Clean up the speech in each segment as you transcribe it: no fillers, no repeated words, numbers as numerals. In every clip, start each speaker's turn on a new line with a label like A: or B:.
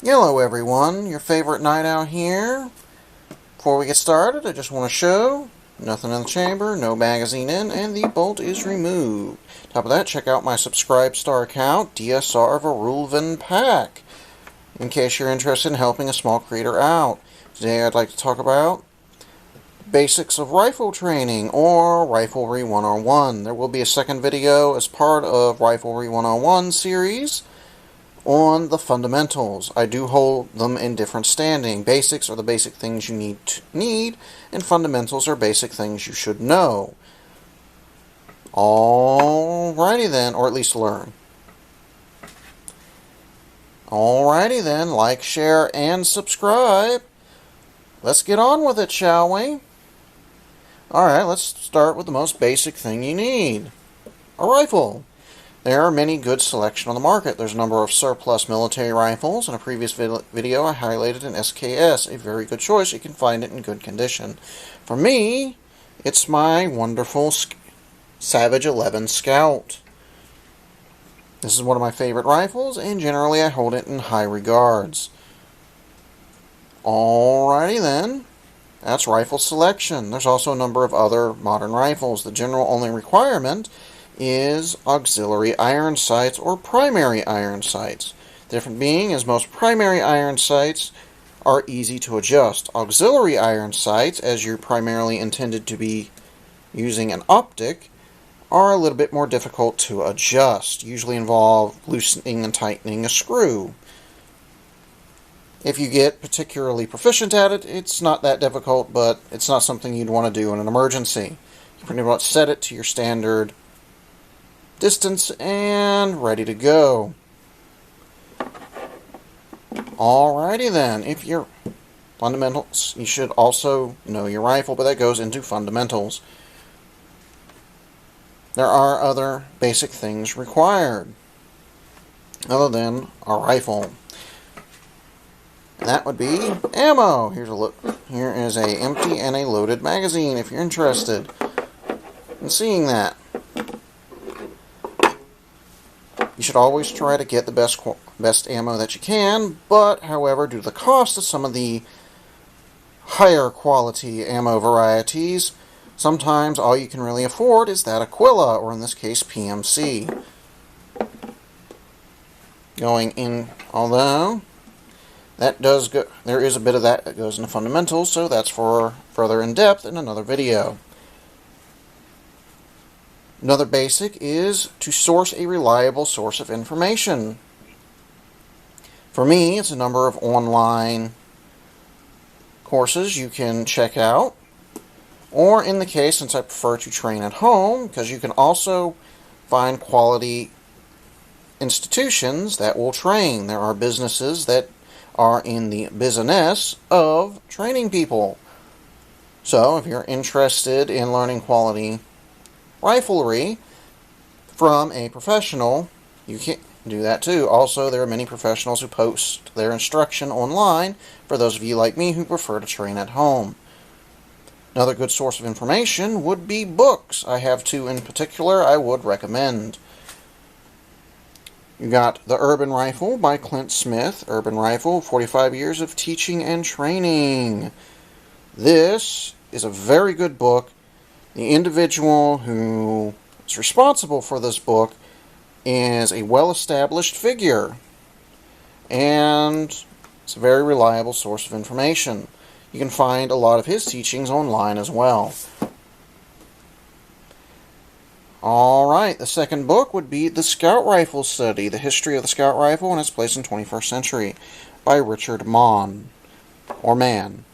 A: Hello everyone, your favorite night out here. Before we get started, I just want to show nothing in the chamber, no magazine in, and the bolt is removed. Top of that, check out my subscribe star account, DSR Riflrey Pack, in case you're interested in helping a small creator out. Today I'd like to talk about basics of rifle training, or Riflrey 101. There will be a second video as part of Riflrey 101 series on the fundamentals. I do hold them in different standing. Basics are the basic things you need, and fundamentals are basic things you should know. Alrighty then, or at least learn. Alrighty then, like, share, and subscribe. Let's get on with it, shall we? Alright, let's start with the most basic thing you need. A rifle. There are many good selection on the market. There's a number of surplus military rifles. In a previous video, I highlighted an SKS, a very good choice. You can find it in good condition. For me, it's my wonderful Savage 11 Scout. This is one of my favorite rifles, and generally I hold it in high regards. Alrighty then. That's rifle selection. There's also a number of other modern rifles. The general only requirement is auxiliary iron sights or primary iron sights. The difference being is most primary iron sights are easy to adjust. Auxiliary iron sights, as you're primarily intended to be using an optic, are a little bit more difficult to adjust. Usually involve loosening and tightening a screw. If you get particularly proficient at it, it's not that difficult, but it's not something you'd want to do in an emergency. You pretty much set it to your standard distance and ready to go. Alrighty then, if you're fundamentals, you should also know your rifle, but that goes into fundamentals. There are other basic things required other than a rifle. That would be ammo. Here's a look. Here is a empty and a loaded magazine if you're interested in seeing that. You should always try to get the best ammo that you can, but however, due to the cost of some of the higher quality ammo varieties, sometimes all you can really afford is that Aquila, or in this case PMC. Going in, although that does go, there is a bit of that goes into fundamentals, so that's for further in depth in another video. Another basic is to source a reliable source of information. For me, it's a number of online courses you can check out, or in the case, since I prefer to train at home, because you can also find quality institutions that will train. There are businesses that are in the business of training people. So if you're interested in learning quality riflery from a professional, you can do that too. Also, there are many professionals who post their instruction online for those of you like me who prefer to train at home. Another good source of information would be books. I have two in particular I would recommend. You got The Urban Rifle by Clint Smith. Urban Rifle, 45 years of teaching and training. This is a very good book. The individual who is responsible for this book is a well-established figure, and it's a very reliable source of information. You can find a lot of his teachings online as well. Alright, the second book would be The Scout Rifle Study, The History of the Scout Rifle and Its Place in the 21st Century by Richard Mon. Or Mann.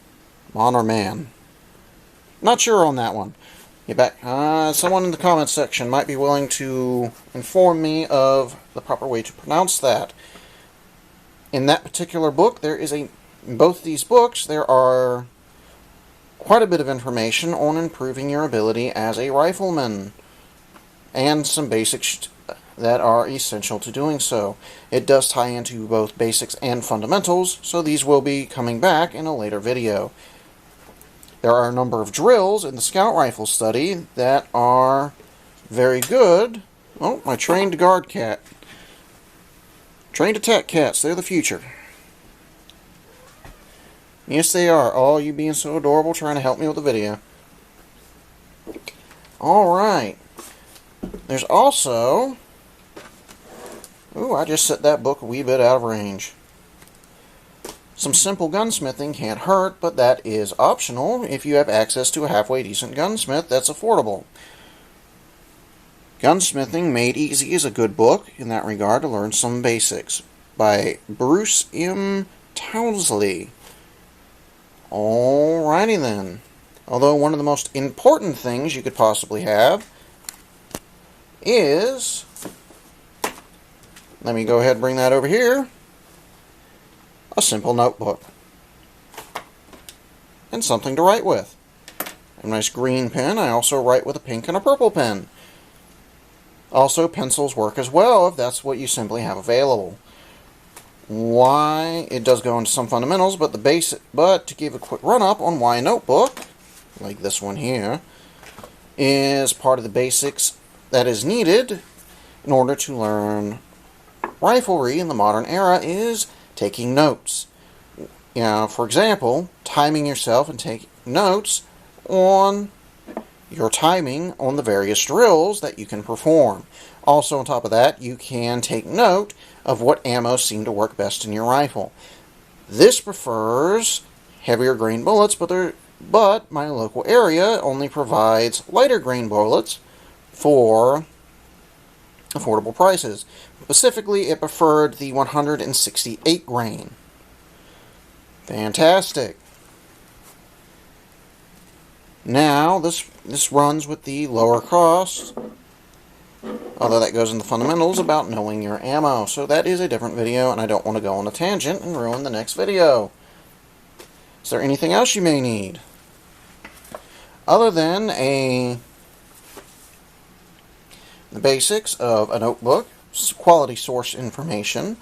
A: Mon or Mann. Not sure on that one. Get back. Someone in the comments section might be willing to inform me of the proper way to pronounce that. In that particular book, in both these books, there are quite a bit of information on improving your ability as a rifleman, and some basics that are essential to doing so. It does tie into both basics and fundamentals, so these will be coming back in a later video. There are a number of drills in the Scout Rifle Study that are very good. Oh, my trained guard cat. Trained attack cats, they're the future. Yes, they are. Oh, you being so adorable trying to help me with the video. Alright. There's also... Ooh, I just set that book a wee bit out of range. Some simple gunsmithing can't hurt, but that is optional if you have access to a halfway decent gunsmith that's affordable. Gunsmithing Made Easy is a good book in that regard to learn some basics by Bruce M. Townsley. Alrighty then. Although one of the most important things you could possibly have is... Let me go ahead and bring that over here. A simple notebook. And something to write with. A nice green pen. I also write with a pink and a purple pen. Also, pencils work as well if that's what you simply have available. Why? It does go into some fundamentals, but to give a quick run-up on why a notebook, like this one here, is part of the basics that is needed in order to learn riflery in the modern era is taking notes. You know, for example, timing yourself and taking notes on your timing on the various drills that you can perform. Also, on top of that, you can take note of what ammo seem to work best in your rifle. This prefers heavier grain bullets, but my local area only provides lighter grain bullets for affordable prices. Specifically, it preferred the 168 grain. Fantastic. Now, this runs with the lower cost, although that goes in the fundamentals about knowing your ammo. So that is a different video, and I don't want to go on a tangent and ruin the next video. Is there anything else you may need? Other than the basics of a notebook, quality source information,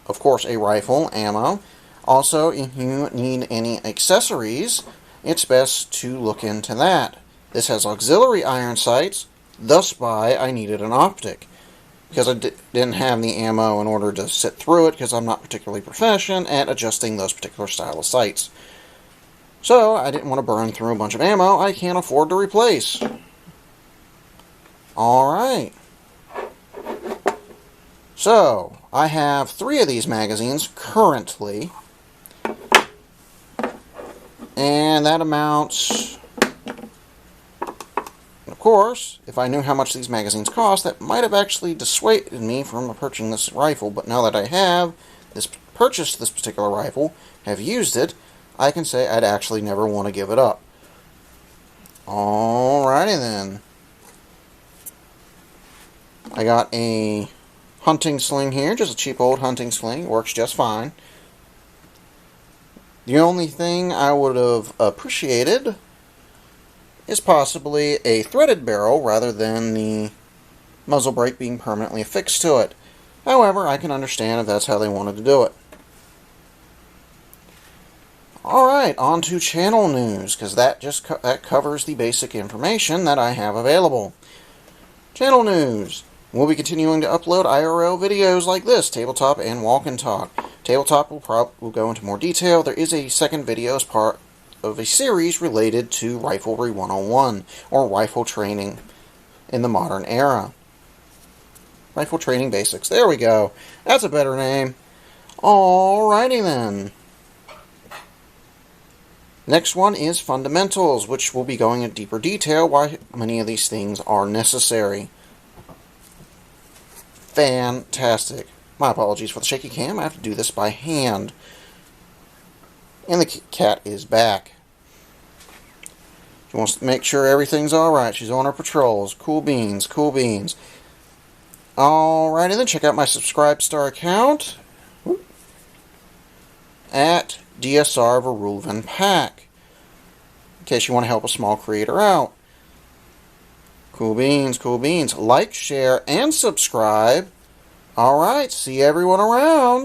A: of course a rifle, ammo. Also, if you need any accessories, it's best to look into that. This has auxiliary iron sights, thus why I needed an optic. Because I didn't have the ammo in order to sit through it, because I'm not particularly proficient at adjusting those particular style of sights. So, I didn't want to burn through a bunch of ammo I can't afford to replace. Alright. So, I have 3 of these magazines currently. And that amounts... Of course, if I knew how much these magazines cost, that might have actually dissuaded me from purchasing this rifle. But now that I have purchased this particular rifle, have used it, I can say I'd actually never want to give it up. Alrighty then. I got a hunting sling here, just a cheap old hunting sling. Works just fine. The only thing I would have appreciated is possibly a threaded barrel rather than the muzzle brake being permanently affixed to it. However, I can understand if that's how they wanted to do it. Alright, on to channel news, because that covers the basic information that I have available. Channel news. We'll be continuing to upload IRL videos like this, Tabletop and Walk and Talk. Tabletop will go into more detail. There is a second video as part of a series related to Riflery 101, or rifle training in the modern era. Rifle training basics. There we go. That's a better name. Alrighty then. Next one is fundamentals, which will be going into deeper detail why many of these things are necessary. Fantastic. My apologies for the shaky cam. I have to do this by hand. And the cat is back. She wants to make sure everything's alright. She's on her patrols. Cool beans, cool beans. Alrighty then, check out my Subscribestar account at DSR Verulven Pack, in case you want to help a small creator out. Cool beans, cool beans. Like, share, and subscribe. Alright, see everyone around.